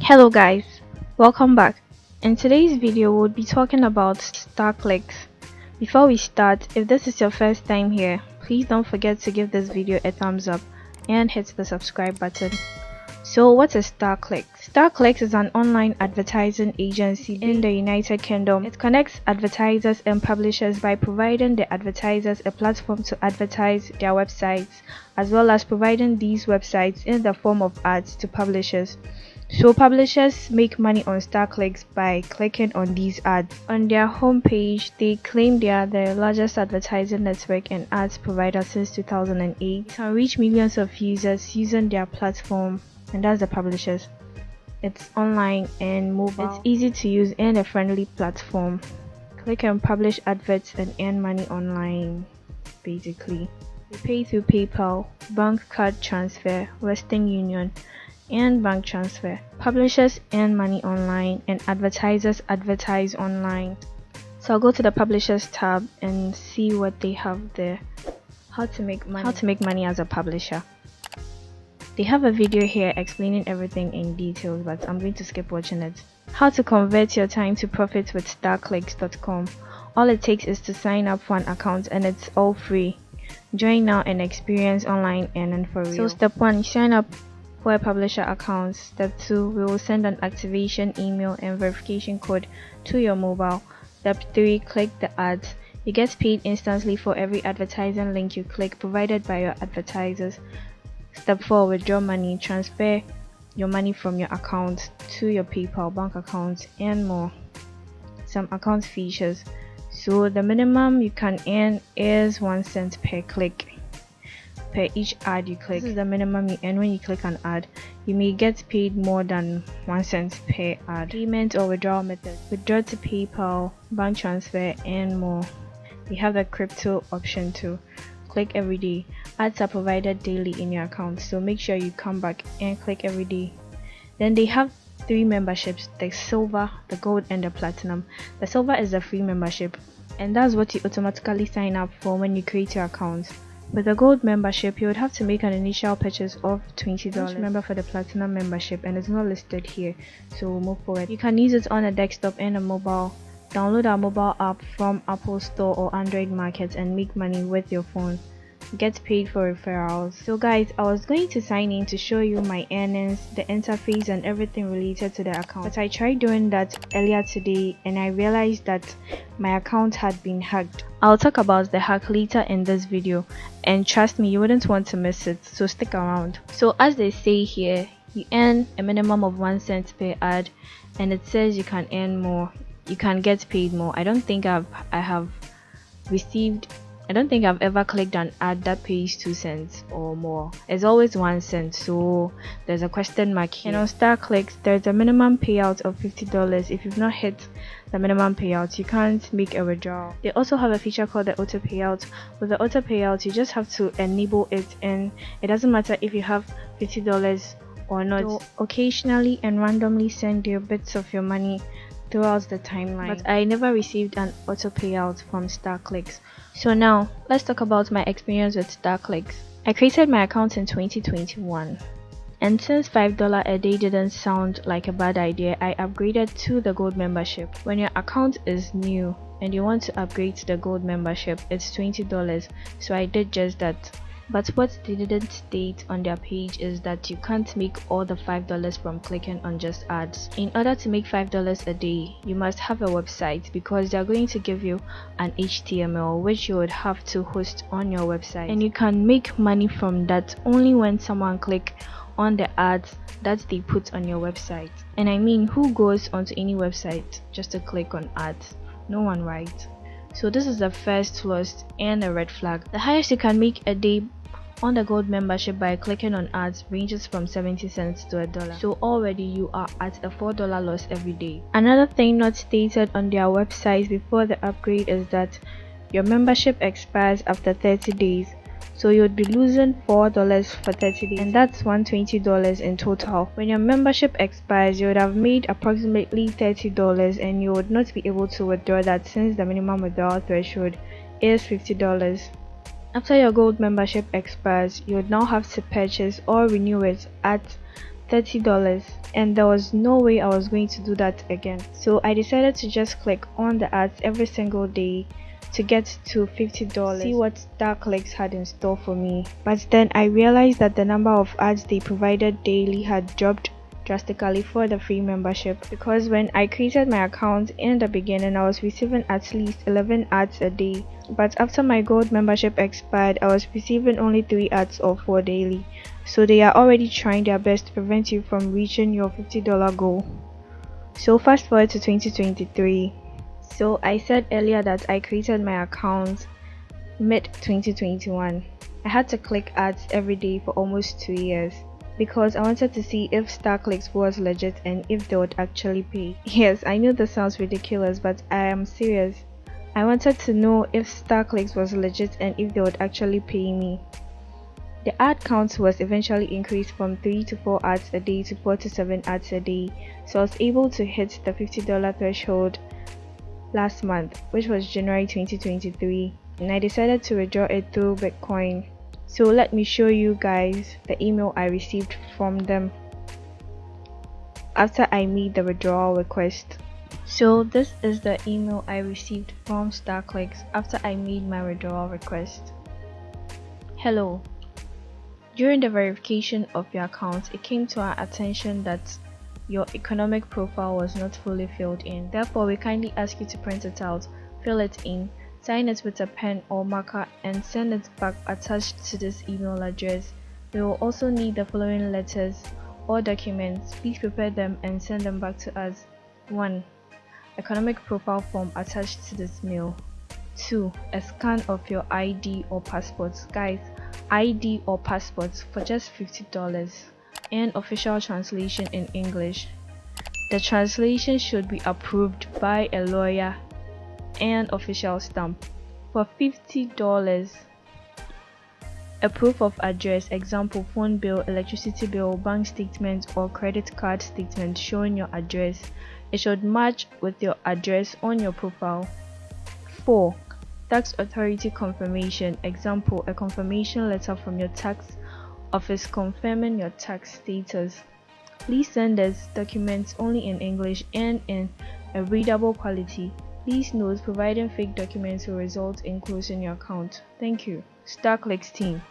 Hello guys, welcome back. In today's video we'll be talking about starclicks. Before we start, if this is your first time here, please don't forget to give this video a thumbs up and hit the subscribe button. So what is starclicks? Starclicks is an online advertising agency in the United Kingdom. It connects advertisers and publishers by providing the advertisers a platform to advertise their websites, as well as providing these websites in the form of ads to publishers. So publishers make money on starclicks by clicking on these ads. On their homepage, they claim they are the largest advertising network and ads provider since 2008. They can reach millions of users using their platform, and that's the publishers. It's online and mobile. It's easy to use and a friendly platform. Click and publish adverts and earn money online, basically. They pay through PayPal, bank card transfer, Western Union, and bank transfer. Publishers earn money online and advertisers advertise online. So I'll go to the publishers tab and see what they have there. How to make money as a publisher. They have a video here explaining everything in details, but I'm going to skip watching it. How to convert your time to profit with starclicks.com. All it takes is to sign up for an account and it's all free. Join now and experience online earning for real. So step 1, sign up for a publisher account. Step 2, we will send an activation email and verification code to your mobile. Step 3, click the ads. You get paid instantly for every advertising link you click provided by your advertisers. Step 4, withdraw money. Transfer your money from your account to your PayPal bank account and more. Some account features. So the minimum you can earn is 1 cent per click. Per each ad you click. This is the minimum you earn when you click an ad. You may get paid more than 1 cent per ad. Payment or withdrawal method. Withdraw to PayPal, bank transfer and more. You have the crypto option too. Click every day. Ads are provided daily in your account, so make sure you come back and click every day. Then they have 3 memberships: the silver, the gold and the platinum. The silver is a free membership, and that's what you automatically sign up for when you create your account. With the gold membership, you would have to make an initial purchase of $20. Remember for the platinum membership, and it's not listed here, so we'll move forward. You can use it on a desktop and a mobile. Download our mobile app from Apple Store or Android Market and make money with your phone. Get paid for referrals. So guys, I was going to sign in to show you my earnings, the interface and everything related to the account, but I tried doing that earlier today and I realized that my account had been hacked. I'll talk about the hack later in this video, and trust me, you wouldn't want to miss it, so stick around. So as they say here, you earn a minimum of 1 cent per ad, and it says you can earn more, you can get paid more. I don't think I've ever clicked an ad that pays 2 cents or more. It's always 1 cent, so there's a question mark here. And on starclicks, there's a minimum payout of $50. If you've not hit the minimum payout, you can't make a withdrawal. They also have a feature called the auto payout. With the auto payout, you just have to enable it, and it doesn't matter if you have $50 or not. They'll occasionally and randomly send you bits of your money throughout the timeline, but I never received an auto payout from starclicks. So now let's talk about my experience with starclicks. I created my account in 2021, and since $5 a day didn't sound like a bad idea, I upgraded to the gold membership. When your account is new and you want to upgrade to the gold membership, it's $20, so I did just that. But what they didn't state on their page is that you can't make all the $5 from clicking on just ads. In order to make $5 a day, you must have a website, because they're going to give you an HTML which you would have to host on your website, and you can make money from that only when someone click on the ads that they put on your website. And I mean, who goes onto any website just to click on ads? No one, right? So this is the first flaw and a red flag. The highest you can make a day on the gold membership by clicking on ads ranges from 70 cents to $1. So already you are at a $4 loss every day. Another thing not stated on their website before the upgrade is that your membership expires after 30 days. So you would be losing $4 for 30 days, and that's $120 in total. When your membership expires, you would have made approximately $30 and you would not be able to withdraw that, since the minimum withdrawal threshold is $50. After your gold membership expires, you would now have to purchase or renew it at $30, and there was no way I was going to do that again. So I decided to just click on the ads every single day to get to $50, see what starclicks had in store for me. But then I realized that the number of ads they provided daily had dropped drastically for the free membership, because when I created my account in the beginning, I was receiving at least 11 ads a day, but after my gold membership expired, I was receiving only 3 ads or 4 daily. So they are already trying their best to prevent you from reaching your $50 goal. So fast forward to 2023. So I said earlier that I created my account mid 2021. I had to click ads every day for almost 2 years because I wanted to see if starclicks was legit and if they would actually pay. Yes, I know this sounds ridiculous, but I am serious. I wanted to know if starclicks was legit and if they would actually pay me. The ad count was eventually increased from 3 to 4 ads a day to 4 to 7 ads a day, so I was able to hit the $50 threshold last month, which was January 2023, and I decided to withdraw it through Bitcoin. So let me show you guys the email I received from them after I made the withdrawal request. So this is the email I received from starclicks after I made my withdrawal request. Hello. During the verification of your account, it came to our attention that your economic profile was not fully filled in. Therefore, we kindly ask you to print it out, fill it in, sign it with a pen or marker, and send it back attached to this email address. We will also need the following letters or documents. Please prepare them and send them back to us. 1. Economic profile form attached to this mail. 2. A scan of your ID or passports. Guys, ID or passports for just $50. And official translation in English. The translation should be approved by a lawyer and official stamp. For $50, a proof of address, example phone bill, electricity bill, bank statement or credit card statement showing your address. It should match with your address on your profile. 4. Tax authority confirmation, example a confirmation letter from your tax office confirming your tax status. Please send us documents only in English and in a readable quality. Please note, providing fake documents will result in closing your account. Thank you. starclicks team.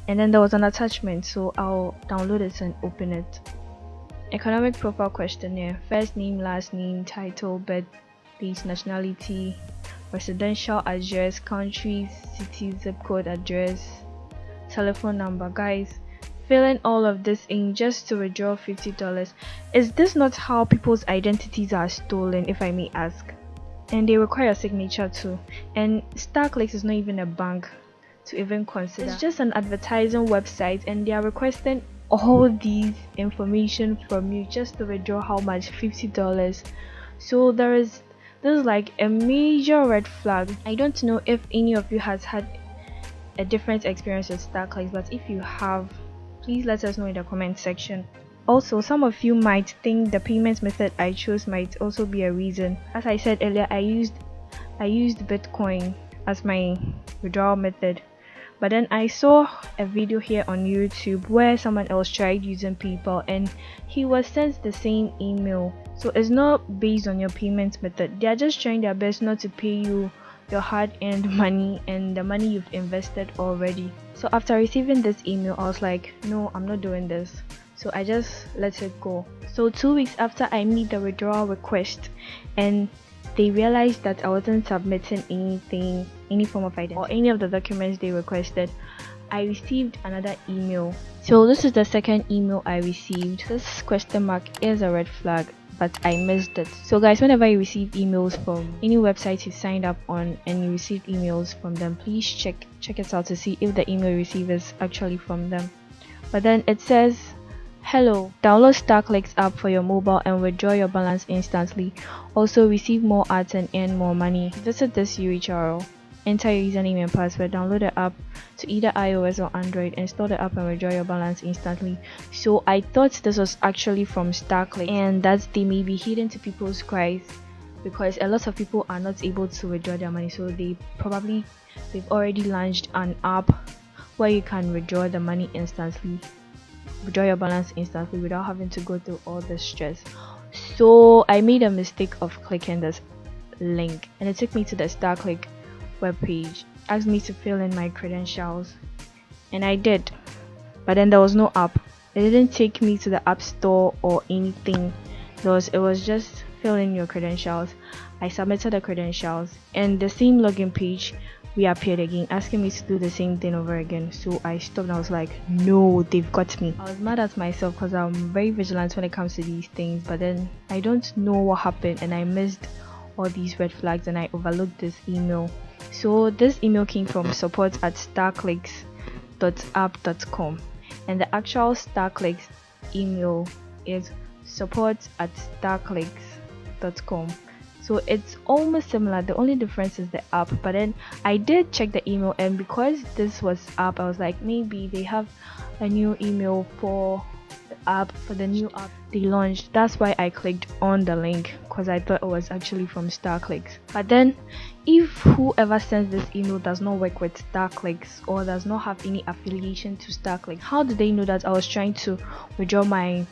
And then there was an attachment, so I'll download it and open it. Economic profile questionnaire: first name, last name, title, birthplace, nationality, residential address, country, city, zip code, address, telephone number. Guys, filling all of this in just to withdraw $50. Is this not how people's identities are stolen, if I may ask? And they require a signature too. And starclicks is not even a bank to even consider. It's just an advertising website, and they are requesting all these information from you just to withdraw how much? $50. So this is like a major red flag. I don't know if any of you has had a different experience with starclicks, but if you have, please let us know in the comment section. Also, some of you might think the payment method I chose might also be a reason. As I said earlier, I used Bitcoin as my withdrawal method, but then I saw a video here on YouTube where someone else tried using PayPal and he was sent the same email. So it's not based on your payment method. They are just trying their best not to pay you your hard-earned money and the money you've invested already. So after receiving this email, I was like, no, I'm not doing this. So I just let it go. So 2 weeks after I made the withdrawal request and they realized that I wasn't submitting anything, any form of identity or any of the documents they requested, I received another email. So this is the second email I received. This question mark is a red flag, but I missed it. So guys, whenever you receive emails from any website you signed up on and you receive emails from them, please check it out to see if the email you receive is actually from them. But then it says, hello, download starclicks app for your mobile and withdraw your balance instantly. Also receive more ads and earn more money. Visit this URL, enter your username and password, download the app to either iOS or Android, install the app and withdraw your balance instantly. So I thought this was actually from starclicks and that they may be hidden to people's cries because a lot of people are not able to withdraw their money. So they've already launched an app where you can withdraw the money instantly. withdraw your balance instantly without having to go through all the stress. So I made a mistake of clicking this link, and it took me to the StarClick webpage, asked me to fill in my credentials, and I did, but then there was no app. It didn't take me to the app store or anything. It was just fill in your credentials. I submitted the credentials, and the same login page reappeared again, asking me to do the same thing over again. So I stopped and I was like, no, they've got me. I was mad at myself because I'm very vigilant when it comes to these things, but then I don't know what happened and I missed all these red flags and I overlooked this email. So this email came from support@starclicks.app.com, and the actual StarClicks email is support@starclicks.com. So it's almost similar, the only difference is the app. But then I did check the email, and because this was app, I was like, maybe they have a new email for the app, for the new app they launched. That's why I clicked on the link, because I thought it was actually from StarClicks. But then if whoever sends this email does not work with StarClicks or does not have any affiliation to StarClicks, how do they know that I was trying to withdraw my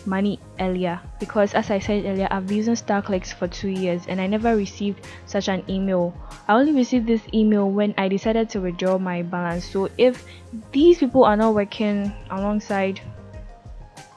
money earlier? Because as I said earlier, I've been using StarClicks for 2 years and I never received such an email. I only received this email when I decided to withdraw my balance. So if these people are not working alongside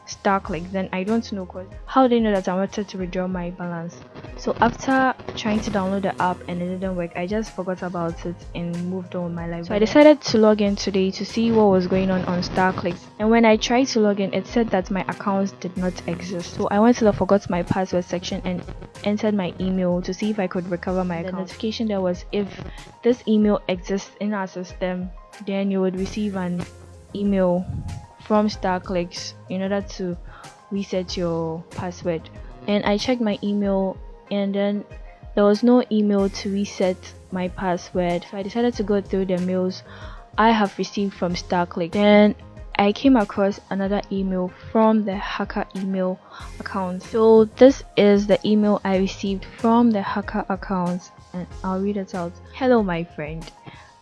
StarClicks, then I don't know, cause how they know that I wanted to withdraw my balance. So after trying to download the app and it didn't work, I just forgot about it and moved on with my life. So I decided to log in today to see what was going on StarClicks, and when I tried to log in, it said that my account did not exist. So I went to the forgot my password section and entered my email to see if I could recover my account. The notification there was, if this email exists in our system, then you would receive an email from StarClicks in order to reset your password. And I checked my email, and then there was no email to reset my password. So I decided to go through the mails I have received from StarClicks. Then I came across another email from the hacker email account. So this is the email I received from the hacker account, and I'll read it out. Hello my friend,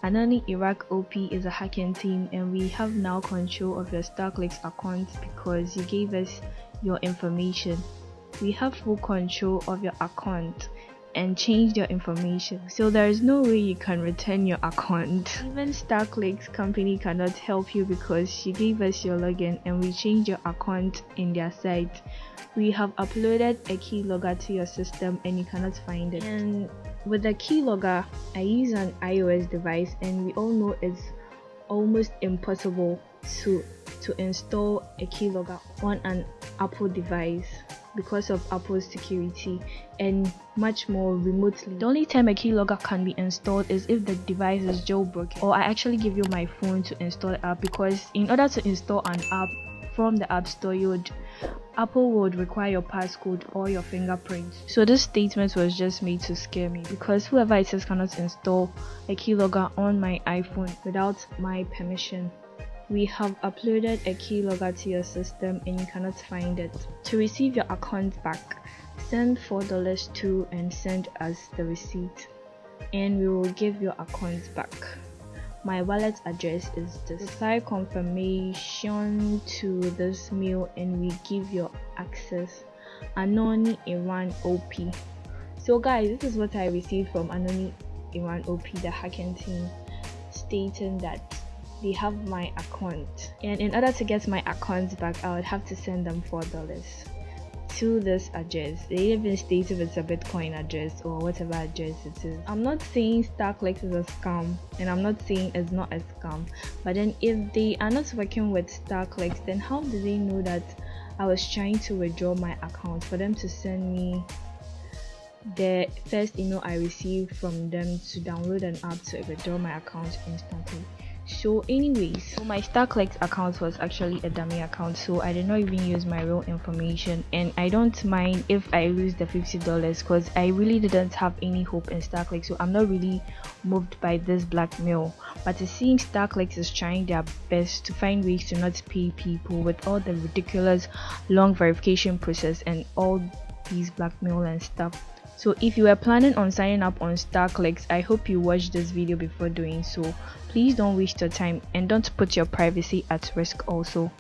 Anani Iraq OP is a hacking team, and we have now control of your StarClicks account because you gave us your information. We have full control of your account and changed your information, so there is no way you can return your account. Even StarClicks company cannot help you because you gave us your login and we changed your account in their site. We have uploaded a keylogger to your system and you cannot find it. And with the keylogger, I use an iOS device, and we all know it's almost impossible to install a keylogger on an Apple device because of Apple's security, and much more remotely. The only time a keylogger can be installed is if the device is jailbroken, or I actually give you my phone to install the app, because in order to install an app from the App Store, Apple would require your passcode or your fingerprint. So this statement was just made to scare me, because whoever it says cannot install a keylogger on my iPhone without my permission. We have uploaded a keylogger to your system and you cannot find it. To receive your account back, send $4 to and send us the receipt, and we will give your account back. My wallet address is this. Reply confirmation to this mail and we give your access. Anoni Iran OP. So guys, this is what I received from Anoni Iran OP, the hacking team, stating that they have my account, and in order to get my account back, I would have to send them $4 to this address. They even state if it's a Bitcoin address or whatever address it is. I'm not saying StarClicks is a scam, and I'm not saying it's not a scam, but then if they are not working with StarClicks, then how do they know that I was trying to withdraw my account for them to send me the first email I received from them to download an app to withdraw my account instantly? So anyways, my StarClicks account was actually a dummy account, so I did not even use my real information, and I don't mind if I lose the $50 because I really didn't have any hope in StarClicks, so I'm not really moved by this blackmail. But it seems StarClicks is trying their best to find ways to not pay people with all the ridiculous long verification process and all these blackmail and stuff. So if you were planning on signing up on StarClicks, I hope you watched this video before doing so. Please don't waste your time and don't put your privacy at risk also.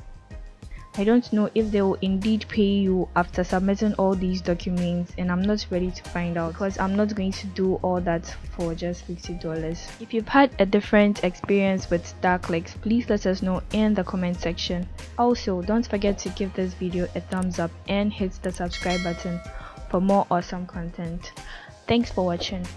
I don't know if they will indeed pay you after submitting all these documents, and I'm not ready to find out because I'm not going to do all that for just $50. If you've had a different experience with starclicks, please let us know in the comment section. Also, don't forget to give this video a thumbs up and hit the subscribe button for more awesome content. Thanks for watching.